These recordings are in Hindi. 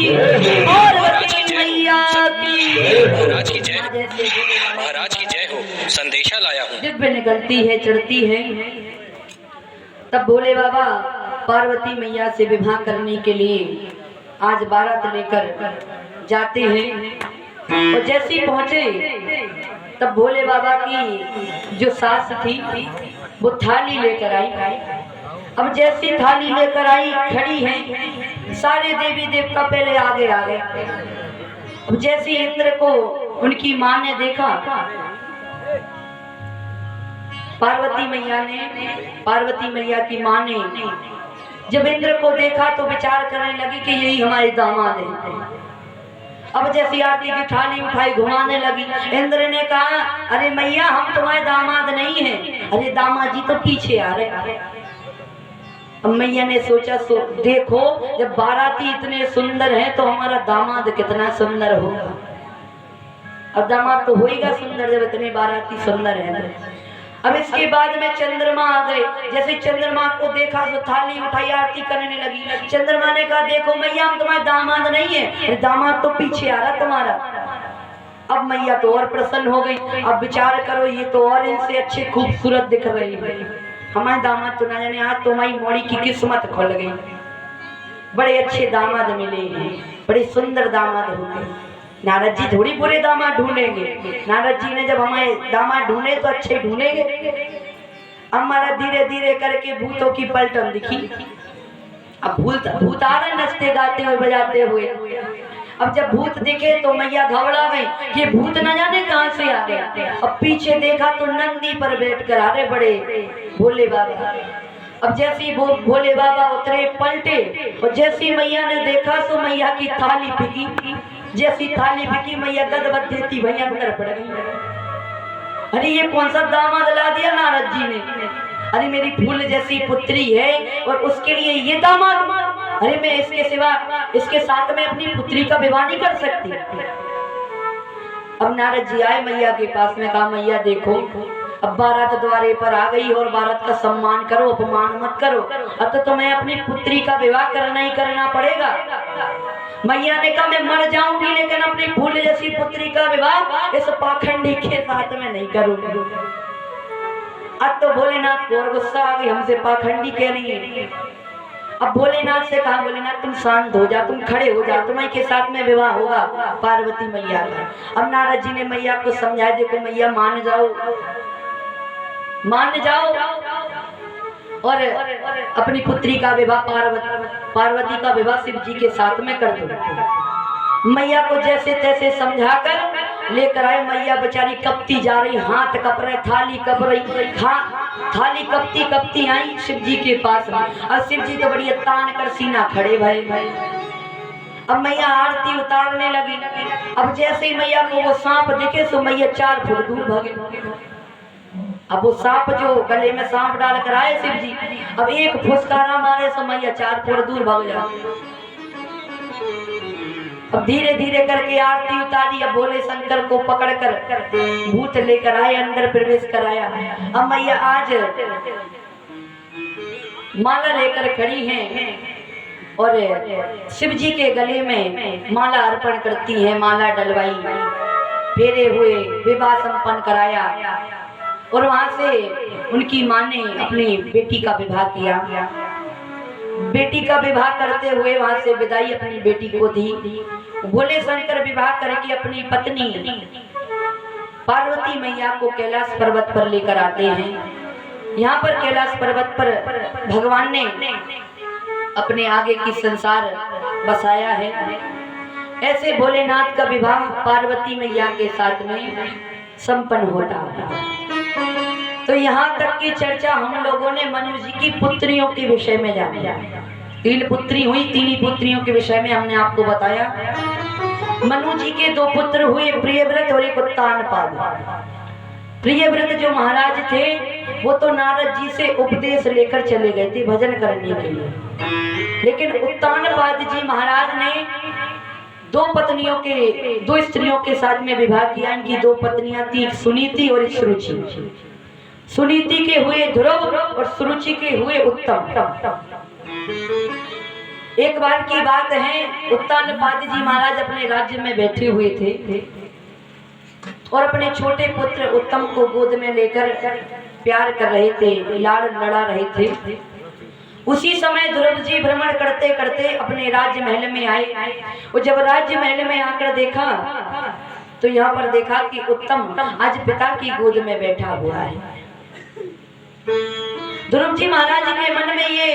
पार्वती मैया की। महाराज की जय, महाराज की जय हो। संदेशा लाया हूँ। दिव्य निकलती है, चढ़ती है। तब भोले बाबा पार्वती मैया से विवाह करने के लिए आज बारात लेकर जाते हैं। और जैसे ही पहुंचे तब भोले बाबा की जो सास थी वो थाली लेकर आई। अब जैसी थाली लेकर आई, खड़ी है, सारे देवी देवता पहले आगे आ गए। अब जैसे इंद्र को उनकी मां ने देखा, पार्वती मैया की मां ने जब इंद्र को देखा तो विचार करने लगी कि यही हमारे दामाद है। अब जैसी आरती की थाली उठाई, घुमाने लगी। इंद्र ने कहा, अरे मैया हम तुम्हारे दामाद नहीं हैं। अरे दामाद जी तो पीछे आ रहे। अब मैया ने सोचा, देखो जब बाराती इतने सुंदर हैं तो हमारा दामाद कितना सुंदर होगा। अब दामाद तो होएगा सुंदर जब इतने बाराती सुंदर है। अब इसके बाद में चंद्रमा आ गए। जैसे चंद्रमा को देखा तो थाली उठाई, आरती करने लगी। चंद्रमा ने कहा, देखो मैया हम तुम्हारे दामाद नहीं है। दामाद तो पीछे आ रहा तुम्हारा। अब मैया तो और प्रसन्न हो गई। अब विचार करो, ये तो और इनसे अच्छे खूबसूरत दिख रही है। हमारे दामाद तो ना जाने, आज तो हमारी मोड़ी की किस्मत खुल गई। बड़े अच्छे दामाद मिले हैं, बड़े सुंदर दामाद हो गए। नारद जी थोड़ी बुरे दामाद ढूंढेंगे। नारद जी ने जब हमारे दामाद ढूंढे तो अच्छे ढूंढेंगे। हमारा धीरे धीरे करके भूतों की पलटन दिखी। अब भूत आ रहे नचते गाते हुए बजाते हुए। अब जब भूत दिखे तो मैया घबरा गई, ये भूत न जाने कहां से आ गया। अब पीछे देखा तो नंदी पर बैठकर आ रहे बड़े भोले बाबा। अब जैसी वो भोले बाबा उतरे, पलटे, और जैसी मैया ने देखा तो मैया की थाली बिकी। जैसी थाली बिकी, मैया गदबद देती भैया अंदर पड़ गई। अरे ये कौन सा दामाद ला दिया नारद जी ने। अरे मेरी फूल जैसी पुत्री है और उसके लिए ये दामाद। अरे मैं इसके सिवा इसके साथ में अपनी पुत्री का विवाह नहीं कर सकती। अब नारद जी आए मैया के पास में, कहा मैया देखो अब बारात द्वारे पर आ गई और बारात का सम्मान करो, अपमान मत करो। अब तो तुम्हें अपनी पुत्री का विवाह करना ही करना पड़ेगा। मैया ने कहा, मैं मर जाऊंगी लेकिन अपनी फूल जैसी पुत्री का विवाह इस पाखंडी के साथ में नहीं करूंगी। अब तो भोलेनाथ को और गुस्सा आ गई, हमसे पाखंडी कह रही है। अब भोलेनाथ से कहा, भोलेनाथ तुम शांत हो जा, तुम खड़े हो जा, तुम्हारे के साथ में विवाह होगा पार्वती मैया का। अब नारद जी ने मैया को समझाया, देखो मैया मान जाओ और अपनी पुत्री का विवाह पार्वती का विवाह शिव जी के साथ में कर दो। मैया को जैसे तैसे समझाकर लेकर आए। मैया बेचारी कपती जा रही, हाथ कप रहे, थाली कप रही। थाली कपती कपती आई शिव जी के पास में। और शिव जी तो बड़ी तान कर सीना खड़े भाई। अब मैया आरती उतारने लगी। अब जैसे ही मैया को वो सांप दिखे तो मैया 4 फुट दूर भागे। अब वो सांप जो गले में सांप डाल कर आए शिव जी, अब एक फुसकारा मारे तो मैया 4 फुट दूर भाग जाए। अब धीरे धीरे करके आरती उतारी। अब भोले शंकर को पकड़कर भूत लेकर आए, अंदर प्रवेश कराया। अब मैया आज माला लेकर खड़ी हैं और शिव जी के गले में माला अर्पण करती है। माला डलवाई, फेरे हुए, विवाह संपन्न कराया और वहां से उनकी मां ने अपनी बेटी का विवाह किया। बेटी का विवाह करते हुए वहां से विदाई अपनी बेटी को दी। भोले शंकर विवाह करके अपनी पत्नी पार्वती मैया को कैलाश पर्वत पर लेकर आते हैं। यहाँ पर कैलाश पर्वत पर भगवान ने अपने आगे की संसार बसाया है। ऐसे भोलेनाथ का विवाह पार्वती मैया के साथ में संपन्न होता है। तो यहाँ तक की चर्चा हम लोगों ने मनु जी की पुत्रियों के विषय में जानी। 3 पुत्री हुई, 3 ही पुत्रियों के विषय में हमने आपको बताया। मनु जी के 2 पुत्र हुए, प्रियव्रत और एक उत्तानपाद। प्रियव्रत जो महाराज थे वो तो नारद जी से उपदेश लेकर चले गए थे भजन करने के लिए। लेकिन उत्तानपाद जी महाराज ने 2 स्त्रियों के साथ में विवाह किया। इनकी 2 पत्नियां थी, एक सुनीति और एक सुरुचि। सुनीति के हुए ध्रुव और सुरुचि के हुए उत्तम। एक बार की बात है, उत्तानपाद जी महाराज अपने राज्य में बैठे हुए थे और अपने छोटे पुत्र उत्तम को गोद में लेकर प्यार कर रहे थे, लाड़ लड़ा रहे थे। उसी समय ध्रुव जी भ्रमण करते करते अपने राज्य महल में आए और जब राज्य महल में आकर देखा तो यहाँ पर देखा कि उत्तम आज पिता की गोद में बैठा हुआ है। ध्रुव जी महाराज के मन में ये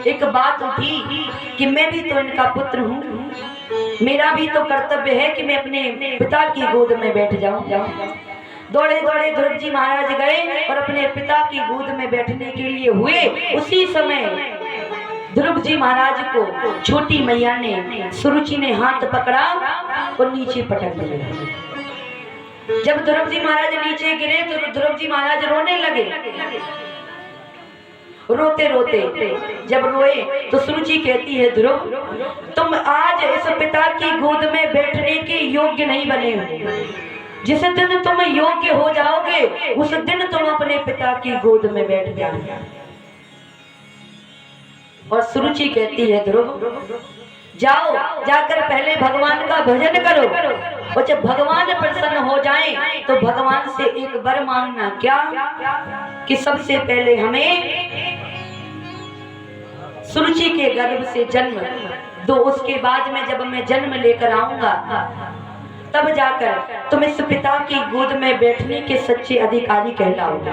एक बात उठी कि मैं भी तो इनका पुत्र हूँ, मेरा भी तो कर्तव्य है कि मैं अपने पिता की गोद में बैठ जाऊं। दौड़े दौड़े ध्रुव जी महाराज गए और अपने पिता की गोद में बैठने के लिए हुए। उसी समय ध्रुव जी महाराज को छोटी मैया ने, सुरुचि ने हाथ पकड़ा और नीचे पटक दिया। जब ध्रुव जी महाराज नीचे गिरे तो ध्रुव जी महाराज रोने लगे। रोते रोते जब रोए तो सुरुचि कहती है, ध्रुव तुम आज इस पिता की गोद में बैठने के योग्य नहीं बने हो। जिस दिन तुम योग्य हो जाओगे उस दिन तुम अपने पिता की गोद में बैठ जाओगे। और सुरुचि कहती है, ध्रुव जाओ, जाकर पहले भगवान का भजन करो और जब भगवान प्रसन्न हो जाएं तो भगवान से एक वर मांगना। क्या? कि सबसे पहले हमें सुरुचि के गर्भ से जन्म दो, उसके बाद में जब मैं जन्म लेकर आऊंगा तब जाकर तुम इस पिता की गोद में बैठने के सच्चे अधिकारी कहलाओगे।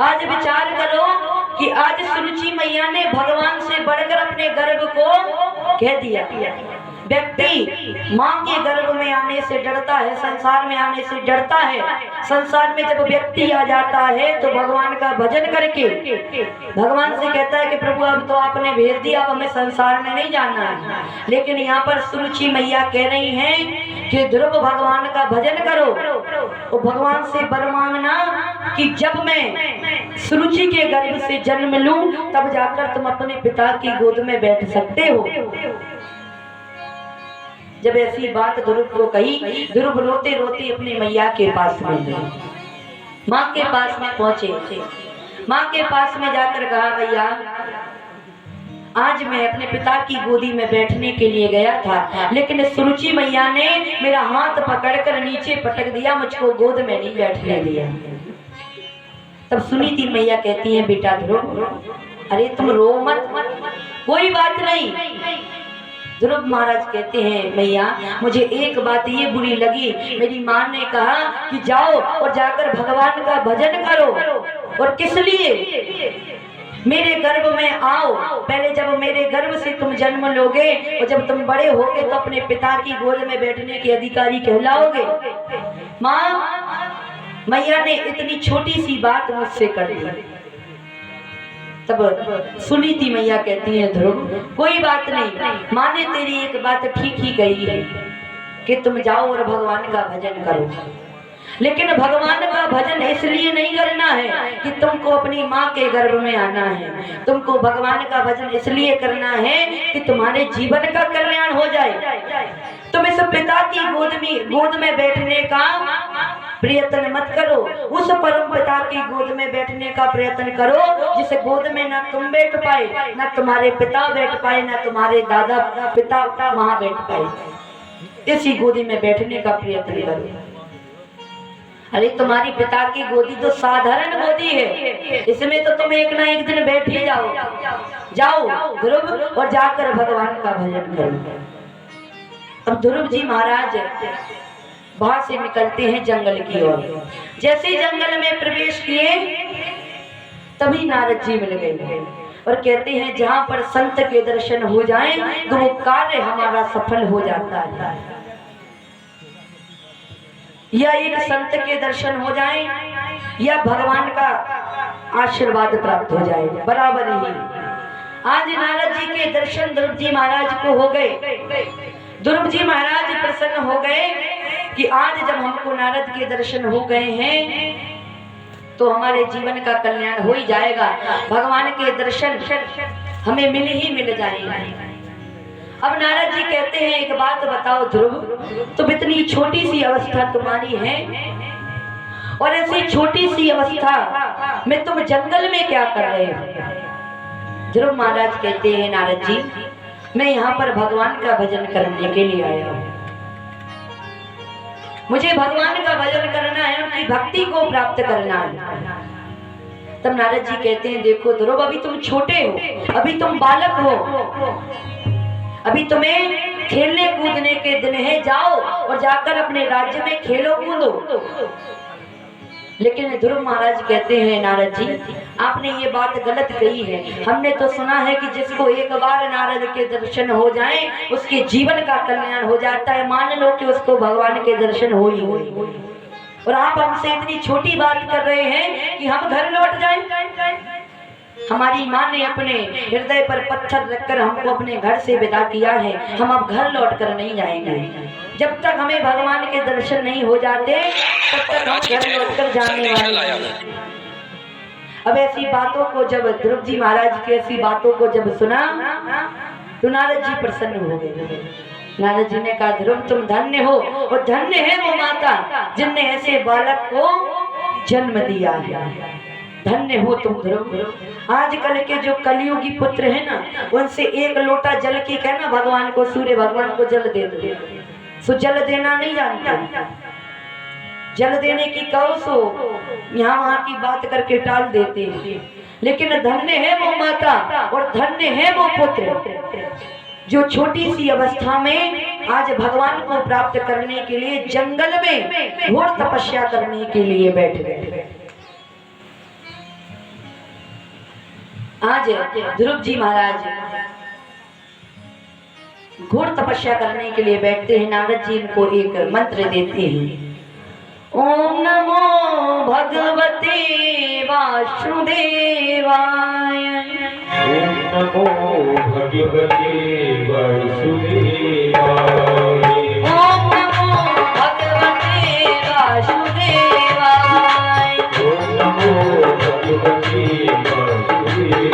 आज विचार करो कि आज सुरुचि मैया ने भगवान से बढ़कर अपने गर्भ को कह दिया। व्यक्ति माँ के गर्भ में आने से डरता है, संसार में आने से डरता है। संसार में जब व्यक्ति आ जाता है तो भगवान का भजन करके भगवान से कहता है कि प्रभु अब तो आपने भेज दिया, अब हमें संसार में नहीं जाना है। लेकिन यहाँ पर सुरुचि मैया कह रही हैं कि ध्रुव भगवान का भजन करो और भगवान से वर मांगना कि जब मैं सुरुचि के गर्भ से जन्म लूं तब जाकर तुम अपने पिता की गोद में बैठ सकते हो। जब ऐसी बात ध्रुव को कही, ध्रुव रोते रोते अपनी मैया के पास में गए, माँ के पास में पहुंचे। माँ के पास में जाकर कहा, भैया आज मैं अपने पिता की गोदी में बैठने के लिए गया था लेकिन सुरुचि मैया ने मेरा हाथ पकड़कर नीचे पटक दिया, मुझको गोद में नहीं बैठने दिया। तब सुनीति मैया कहती है, बेटा ध्रुव अरे तुम रो मत, कोई बात नहीं। ध्रुव महाराज कहते हैं, मैया मुझे एक बात ये बुरी लगी, मेरी माँ ने कहा कि जाओ और जाकर भगवान का भजन करो। और किस लिए? मेरे गर्भ में आओ, पहले जब मेरे गर्भ से तुम जन्म लोगे और जब तुम बड़े होगे तो अपने पिता की गोद में बैठने के अधिकारी कहलाओगे। माँ मैया ने इतनी छोटी सी बात मुझसे कर दी। तब सुनीति मैया कहती है, ध्रुव कोई बात नहीं, माँ ने तेरी एक बात ठीक ही कही है कि तुम जाओ और भगवान का भजन करो। लेकिन भगवान का भजन इसलिए नहीं करना है कि तुमको अपनी माँ के गर्भ में आना है, तुमको भगवान का भजन इसलिए करना है कि तुम्हारे जीवन का कल्याण हो जाए। तुम इस पिता की गोद में बैठने का प्रयत्न मत करो, उस परम पिता की गोद में बैठने का प्रयत्न करो जिस गोद में ना तुम बैठ पाए, ना तुम्हारे पिता बैठ पाए, ना तुम्हारे दादा पिता वहां बैठ पाए। इसी गोदी में बैठने का प्रयत्न करो। अरे तुम्हारी पिता की गोदी तो साधारण गोदी है, इसमें तो तुम एक ना एक दिन बैठ ही जाओ। जाओ ध्रुव और जाकर भगवान का भजन करो। अब ध्रुव जी महाराज वहां से निकलते हैं जंगल की ओर। जैसे ही जंगल में प्रवेश किए तभी नारद जी मिल गए और कहते हैं, जहां पर संत के दर्शन हो जाएं तो वो कार्य हमारा सफल हो जाता है। या एक संत के दर्शन हो जाएं या भगवान का आशीर्वाद प्राप्त हो जाए, बराबर ही। आज नारद जी के दर्शन ध्रुव जी महाराज को हो गए। ध्रुव जी महाराज प्रसन्न हो गए कि आज जब हमको नारद के दर्शन हो गए हैं तो हमारे जीवन का कल्याण हो ही जाएगा, भगवान के दर्शन हमें मिल जाएंगे। अब नारद जी कहते हैं, एक बात बताओ ध्रुव, तुम इतनी छोटी सी अवस्था तुम्हारी है और ऐसी छोटी सी अवस्था में तुम जंगल में क्या कर रहे हो? ध्रुव महाराज कहते हैं नारद जी, मैं यहाँ पर भगवान का भजन करने के लिए आया हूँ। मुझे भगवान का भजन करना है, उनकी भक्ति को प्राप्त करना है। तब नारद जी कहते हैं, देखो ध्रुव, अभी तुम छोटे हो, अभी तुम बालक हो, अभी तुम्हें खेलने कूदने के दिन है, जाओ और जाकर अपने राज्य में खेलो कूदो। लेकिन ध्रुव महाराज कहते हैं, नारद जी आपने ये बात गलत कही है। हमने तो सुना है कि जिसको एक बार नारद के दर्शन हो जाएं उसके जीवन का कल्याण हो जाता है। मान लो कि उसको भगवान के दर्शन हो ही हो, और आप हमसे इतनी छोटी बात कर रहे हैं कि हम घर लौट जाएं। हमारी माँ ने अपने हृदय पर पत्थर रखकर हमको अपने घर से विदा किया है, हम अब घर लौट कर नहीं जाएंगे। जब तक हमें भगवान के दर्शन नहीं हो जाते तब तक हम घर लौट कर जाने वाले। अब ऐसी बातों को जब ध्रुव जी महाराज की ऐसी बातों को जब सुना तो नारद जी प्रसन्न हो गए। नारद जी ने कहा, ध्रुव तुम धन्य हो, और धन्य है वो माता जिनने ऐसे बालक को जन्म दिया है। धन्य हो तुम ध्रुव। आजकल के जो कलियुगी पुत्र है ना, उनसे एक लोटा जल की कहना भगवान को, सूर्य भगवान को जल दे दो, सो जल देना नहीं जानते। जल देने की कहो सो यहाँ वहां की बात करके टाल देते हैं। लेकिन धन्य है वो माता और धन्य है वो पुत्र जो छोटी सी अवस्था में आज भगवान को प्राप्त करने के लिए जंगल में घोर तपस्या करने के लिए बैठ गए। आज ध्रुव जी महाराज घोर तपस्या करने के लिए बैठते हैं। नारद जी इनको एक मंत्र देते हैं, ओम नमो भगवते वासुदेवाय। ओम नमो भगवते वासुदेवाय। ओम नमो भगवते वासुदेवाय। ओम नमो भगवते वासुदेवाय।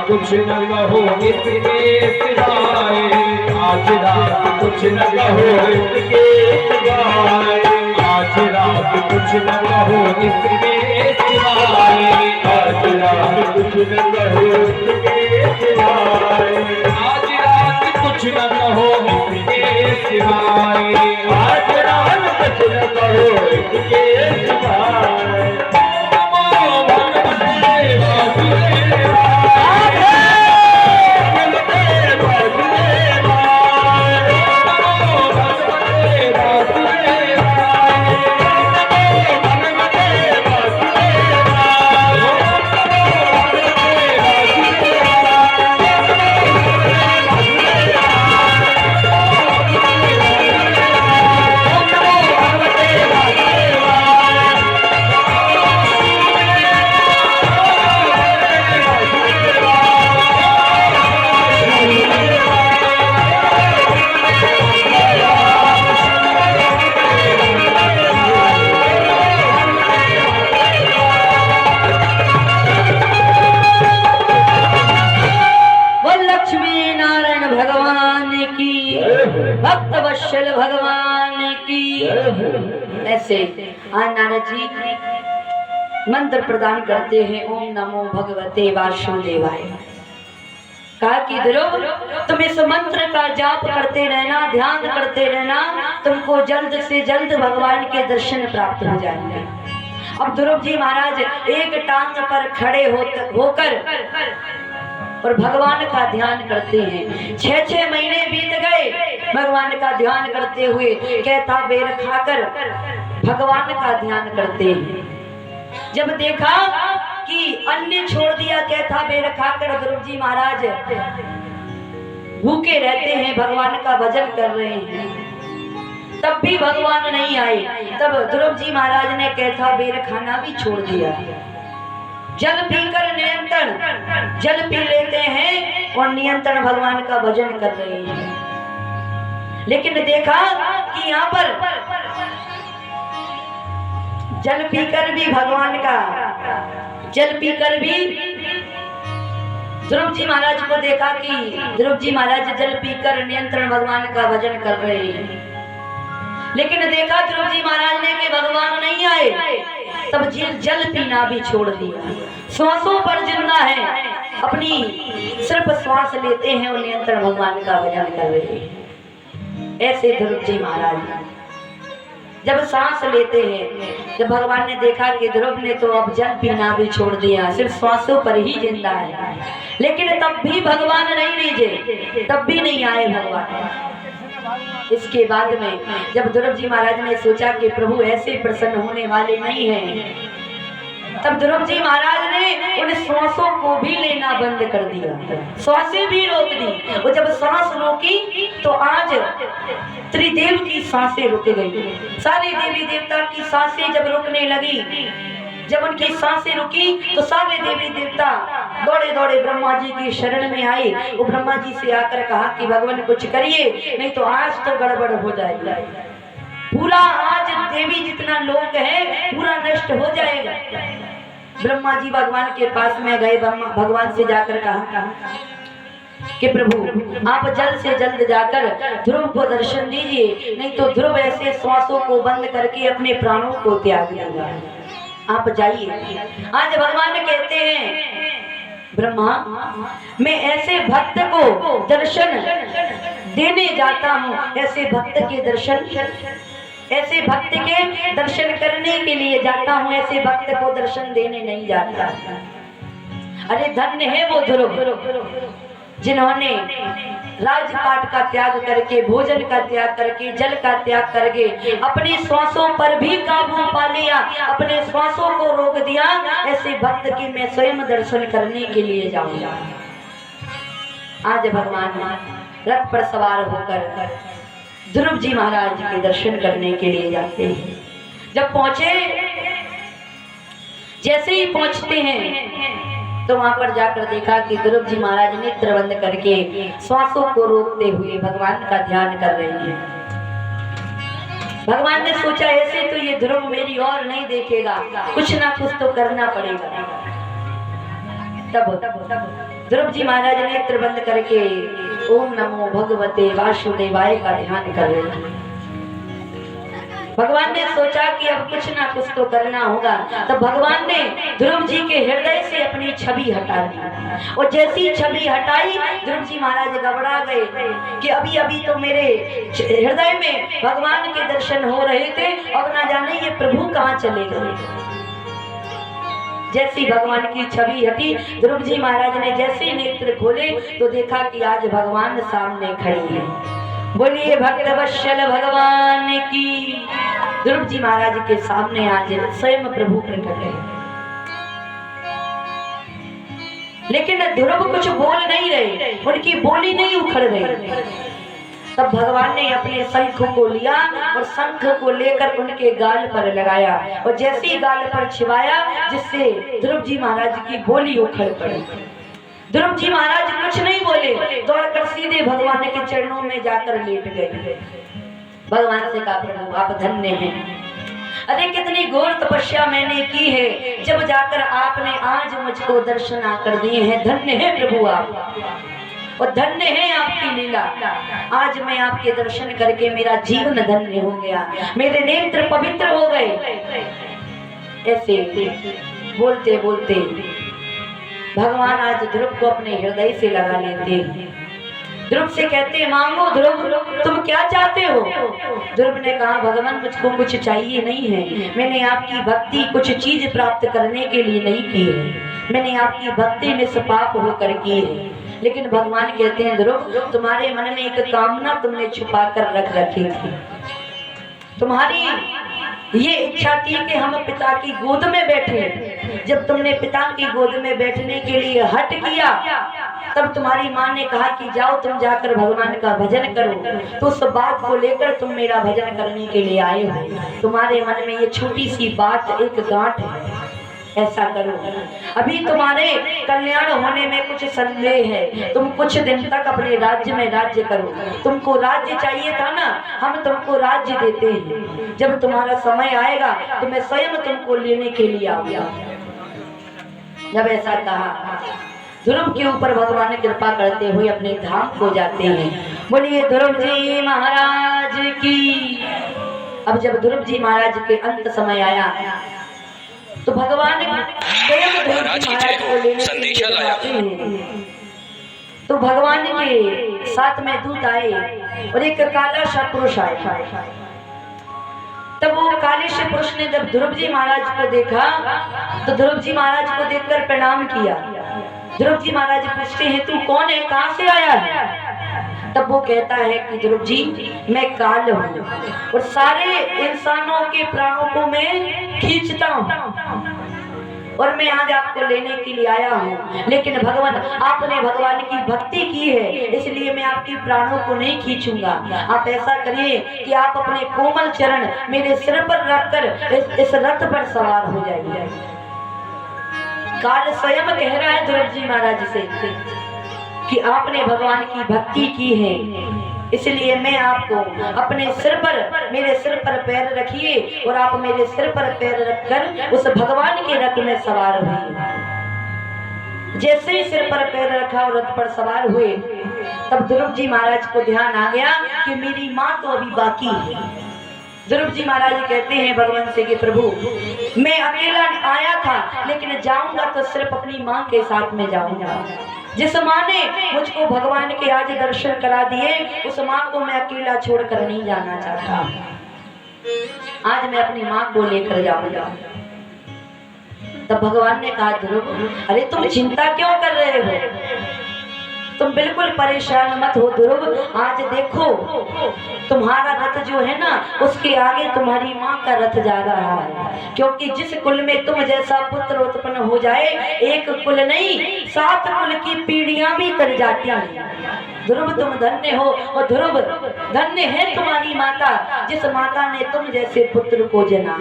कुछ न कहो इसके सिवाय, आज रात कुछ न कहो इसके सिवाय, आज रात कुछ न कहो इसके सिवाय, आज रात कुछ न कहो इसके सिवाय, आज रात कुछ न कहो इसके सिवाय, आज रात कुछ न कहो इसके सिवाय। नमो भगवते वासुदेवाय। नमो जय हो। ऐसे आज नारद जी मंत्र प्रदान करते हैं, ओम नमो भगवते वासुदेवाय। कहा कि ध्रुव तुम इस मंत्र का जाप करते रहना, ध्यान करते रहना, तुमको जल्द से जल्द भगवान के दर्शन प्राप्त हो जाएंगे। अब ध्रुव जी महाराज एक टांग पर खड़े होकर और भगवान का ध्यान करते हैं। 6 महीने बीत गए भगवान का ध्यान करते हुए, कहता बेर खाकर भगवान का ध्यान करते हैं। जब देखा कि अन्न छोड़ दिया, कहता बेर खाकर ध्रुव जी महाराज भूखे रहते हैं, भगवान का भजन कर रहे हैं, तब भी भगवान नहीं आए। तब ध्रुव जी महाराज ने कहता बेर खाना भी छोड़ दिया, जल पीकर नियंत्रण, जल पी लेते हैं और नियंत्रण भगवान का भजन कर रहे हैं। लेकिन देखा कि यहाँ पर जल पीकर भी भगवान का, जल पीकर भी ध्रुव जी महाराज को देखा कि ध्रुव जी महाराज जल पीकर नियंत्रण भगवान का भजन कर रहे हैं। लेकिन देखा ध्रुव जी महाराज ने कि भगवान नहीं आए, तब जल पीना भी छोड़ दिया। श्वासों पर जिंदा है, अपनी सिर्फ श्वास लेते हैं और नियंत्रण भगवान का भजन कर रहे हैं। ऐसे ध्रुव जी महाराज जब सांस लेते हैं, जब भगवान ने देखा कि ध्रुव ने तो अब जल पीना भी छोड़ दिया, सिर्फ श्वासों पर ही जिंदा है, लेकिन तब भी भगवान नहीं लीजे, तब भी नहीं आए भगवान। इसके बाद में जब ध्रुव जी महाराज ने सोचा कि प्रभु ऐसे प्रसन्न होने वाले नहीं हैं, तब ध्रुव जी महाराज ने उन श्वासों को भी लेना बंद कर दिया, श्वासें भी रोक दी। और जब सांस रोकी तो आज त्रिदेव की सांसें रुक गई। सारे देवी देवता की सांसें जब रुकने लगी, जब उनकी सांसें रुकी तो सारे देवी देवता दौड़े दौड़े ब्रह्मा जी की शरण में आए। वो ब्रह्मा जी से आकर कहा कि भगवान कुछ करिए, नहीं तो आज तो गड़बड़ हो जाएगा, पूरा आज देवी जितना लोग है पूरा नष्ट हो जाएगा। ब्रह्मा जी भगवान के पास में गए, भगवान से जाकर कहा कि प्रभु आप जल्द से जल्द जाकर ध्रुव को दर्शन दीजिए, नहीं तो ध्रुव ऐसे श्वासों को बंद करके अपने प्राणों को त्याग देगा, आप जाइए। आज भगवान कहते हैं ब्रह्मा मैं ऐसे भक्त को दर्शन देने जाता हूँ, ऐसे भक्त के दर्शन, ऐसे भक्त के दर्शन करने के लिए जाता हूँ, ऐसे भक्त को दर्शन देने नहीं जाता। अरे धन्य है वो ध्रुव जिन्होंने राजपाट का त्याग करके, भोजन का त्याग करके, जल का त्याग करके अपने श्वासों पर भी काबू पा लिया, अपने श्वासों को रोक दिया। ऐसे भक्त की मैं स्वयं दर्शन करने के लिए जाऊंगा। आज भगवान रथ पर सवार होकर ध्रुव जी महाराज के दर्शन करने के लिए जाते हैं। जब पहुंचे, जैसे ही पहुंचते हैं तो वहां पर जाकर देखा कि ध्रुव जी महाराज नेत्र बंद करके श्वासों को रोकते हुए भगवान का ध्यान कर रहे हैं। भगवान ने सोचा ऐसे तो ये ध्रुव मेरी और नहीं देखेगा, कुछ ना कुछ तो करना पड़ेगा। तब ध्रुव जी महाराज नेत्र बंद करके ओम नमो भगवते वासुदेवाय का ध्यान कर रहे हैं। भगवान ने सोचा कि अब कुछ ना कुछ तो करना होगा। तब भगवान ने ध्रुव जी के हृदय से अपनी छवि हटा दी, और जैसी छवि हटाई ध्रुव जी महाराज घबरा गए कि अभी अभी तो मेरे हृदय में भगवान के दर्शन हो रहे थे, अब ना जाने ये प्रभु कहाँ चले गए। जैसी भगवान की छवि हटी, ध्रुव जी महाराज ने जैसे नेत्र खोले तो देखा कि आज भगवान सामने खड़े हैं। बोलिए भक्त वत्सल भगवान की। ध्रुव जी महाराज के सामने आज स्वयं प्रभु प्रकट है, लेकिन ध्रुव कुछ बोल नहीं रहे, उनकी बोली नहीं उखड़ रही। तब भगवान ने अपने शंख को लिया और शंख को लेकर उनके गाल पर लगाया, और जैसे ही गाल पर छिपाया जिससे ध्रुव जी महाराज की बोली उखड़ पड़ी। ध्रुव जी महाराज कुछ नहीं बोले, दौड़कर सीधे भगवान के चरणों में जाकर लेट गए। भगवान से कहा प्रभु आप धन्य हैं, अरे कितनी घोर तपस्या मैंने की है, जब जाकर आपने आज मुझको दर्शन आकर दिए हैं, धन्य है प्रभु आप। और धन्य है आपकी लीला। आज मैं आपके दर्शन करके मेरा जीवन धन्य हो गया, मेरे नेत्र पवित्र हो गए। ऐसे बोलते बोलते भगवान आज ध्रुव को अपने हृदय से लगा लेते हैं। ध्रुव से कहते मांगो ध्रुव, तुम क्या चाहते हो? ध्रुव ने कहा भगवान मुझको कुछ चाहिए नहीं है, मैंने आपकी भक्ति कुछ चीज प्राप्त करने के लिए नहीं की है, मैंने आपकी भक्ति निष्पाप होकर की है। लेकिन भगवान कहते हैं ध्रुव, तुम्हारे मन में एक कामना तुमने छुपा कर रख रखी थी। तुम्हारी ये इच्छा थी कि हम पिता की गोद में बैठे। जब तुमने पिता की गोद में बैठने के लिए हट किया, तब तुम्हारी माँ ने कहा कि जाओ तुम जाकर भगवान का भजन करो। तो उस बात को लेकर तुम मेरा भजन करने के लिए आए हो। तुम्हारे मन में ये छोटी सी बात एक गांठ है, ऐसा करो। अभी तुम्हारे कल्याण होने में कुछ संदेह है, तुम कुछ दिन तक अपने राज्य में राज्य करो। तुमको राज्य चाहिए था ना, हम तुमको राज्य देते हैं। जब तुम्हारा समय आएगा तो मैं स्वयं तुमको लेने के लिए आऊंगा। जब ऐसा कहा, ध्रुव के ऊपर भगवान कृपा करते हुए अपने धाम को जाते हैं। बोलिए ध्रुव जी महाराज की। अब जब ध्रुव जी महाराज के अंत समय आया तो भगवान महाराज की जय हो संदेशा लाया। तो भगवान के साथ में दूत आए और एक काला सा पुरुष आया। तब वो काले से पुरुष ने जब ध्रुव जी महाराज को देखा तो ध्रुव जी महाराज को देखकर प्रणाम किया। ध्रुव जी महाराज पूछते हैं तू कौन है, कहाँ से आया है? तब वो कहता है कि ध्रुव जी मैं काल हूँ और सारे इंसानों के प्राणों को मैं खींचता हूँ और मैं आज आपको लेने के लिए आया हूँ। लेकिन भगवान आपने भगवान की भक्ति की है, इसलिए मैं आपकी प्राणों को नहीं खींचूंगा। आप ऐसा करिए कि आप अपने कोमल चरण मेरे सिर पर रखकर इस रथ पर सवार हो जाइए। काल स्वयं कह रहा है ध्रुव जी महाराज से कि आपने भगवान की भक्ति की है, इसलिए मैं आपको अपने सिर पर, मेरे सिर पर पैर रखिए और आप मेरे सिर पर पैर रखकर उस भगवान के रथ में सवार हुए। जैसे ही सिर पर पैर रखा और रथ पर सवार हुए, तब ध्रुव जी महाराज को ध्यान आ गया कि मेरी माँ तो अभी बाकी है। ध्रुव जी महाराज कहते हैं भगवान से कि प्रभु मैं अकेला आया था, लेकिन जाऊंगा तो सिर्फ अपनी माँ के साथ में जाऊंगा। जिस माँ ने मुझको भगवान के आज दर्शन करा दिए, उस माँ को मैं अकेला छोड़कर नहीं जाना चाहता। आज मैं अपनी माँ को लेकर जाऊंगा। तब भगवान ने कहा ध्रुव, अरे तुम चिंता क्यों कर रहे हो? तुम बिल्कुल परेशान मत हो ध्रुव। आज देखो तुम्हारा रथ जो है ना, उसके आगे तुम्हारी माँ का रथ जा रहा है। क्योंकि जिस कुल में तुम जैसा पुत्र उत्पन्न हो जाए, एक कुल नहीं 7 कुल की पीढ़ियां भी कर जाती हैं। ध्रुव तुम धन्य हो और ध्रुव धन्य है तुम्हारी माता, जिस माता ने तुम जैसे पुत्र को जन्मा,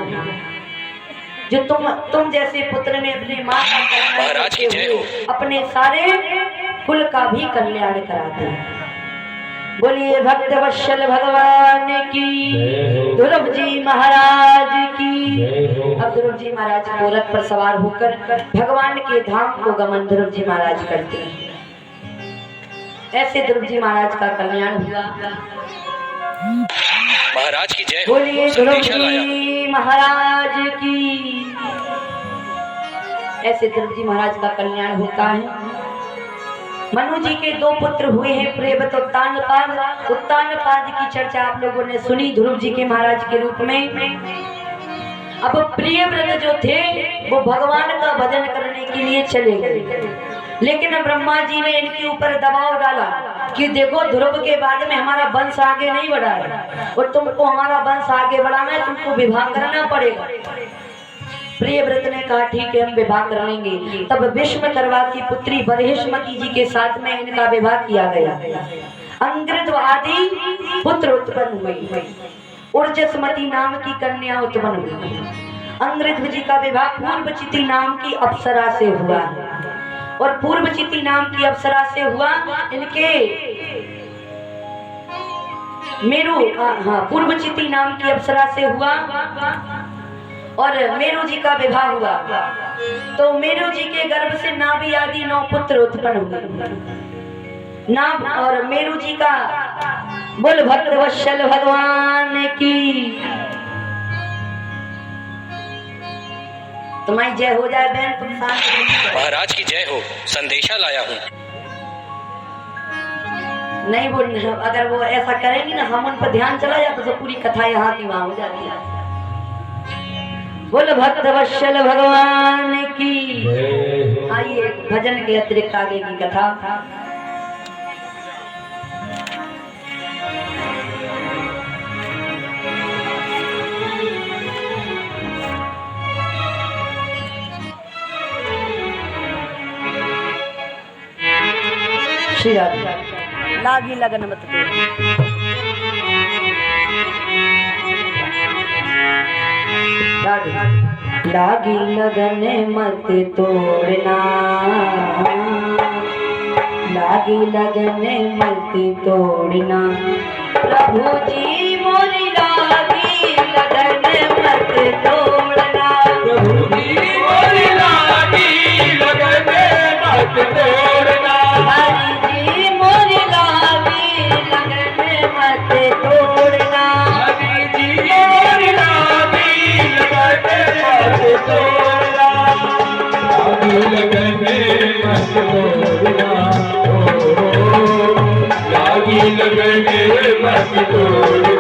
जो तुम जैसे पुत्र ने अपने माँ का महाराज की जय हो, अपने सारे कुल का भी कल्याण कराते हैं। बोलिए भक्त वत्सल भगवान की, ध्रुव जी महाराज की। अब ध्रुव जी महाराज को रथ पर सवार होकर भगवान के धाम को गमन ध्रुव जी महाराज करते हैं। ऐसे ध्रुव जी महाराज का कल्याण हुआ। महाराज की जय हो, बोलिए ध्रुव संदेशा लाया। जी महाराज की। ऐसे ध्रुव जी महाराज का कल्याण होता है। मनु जी के 2 पुत्र हुए हैं, प्रेमवत उत्तानपाद। उत्तानपाद की चर्चा आप लोगों ने सुनी ध्रुव जी के महाराज के रूप में। अब प्रियव्रत जो थे वो भगवान का भजन करने के लिए चले गए, लेकिन ब्रह्मा जी ने इनके ऊपर दबाव डाला कि देखो ध्रुव के बाद में हमारा वंश आगे नहीं बढ़ा है और तुमको हमारा वंश आगे बढ़ाना है, तुमको विवाह करना पड़ेगा। प्रियव्रत ने कहा ठीक है हम विवाह कर लेंगे। तब विश्वकर्मा की पुत्री बरहेशमती जी के साथ में इनका विवाह किया गया। अंग्रद्व आदि पुत्र उत्पन्न हुए। ऊर्जस्मती नाम की कन्या उत्पन्न हुई। अंग्रद्व जी का विवाह पूर्वचिति नाम की अप्सरा से हुआ है और पूर्वचिति नाम की अप्सरा से हुआ इनके मेरु, पूर्वचिति नाम की अप्सरा से हुआ और मेरु जी का विवाह हुआ। तो मेरु जी के गर्भ से नाभि आदि 9 पुत्र उत्पन्न हुए। नाम और मेरू जी का बोल भक्त वत्सल भगवान की तुम्हारी जय हो जाए बहन। तुम शांत महाराज की जय हो, संदेशा लाया हूँ। नहीं बोल, अगर वो ऐसा करेंगी ना हम उन पर ध्यान चला जाता तो पूरी कथा यहाँ की वहां हो जाती है। बोल भक्त वत्सल भगवान की। आइए भजन के अतिरिक्त आगे की कथा। श्री राधे लागी लगन मत लागी लगन मत तोड़ना, लागी लगन मत तोड़ना, प्रभु जी मोरी लागी लगन मत तोड़ना, प्रभु जी मोरी लागी लगन मत तोड़ना, हरि जी मोरी लागी लगन मत तोड़ना, हरि जी मोरी लागी लगन मत तोड़ना, लागी लगन मत तोड़ना, लागी लगन मत तोड़ना।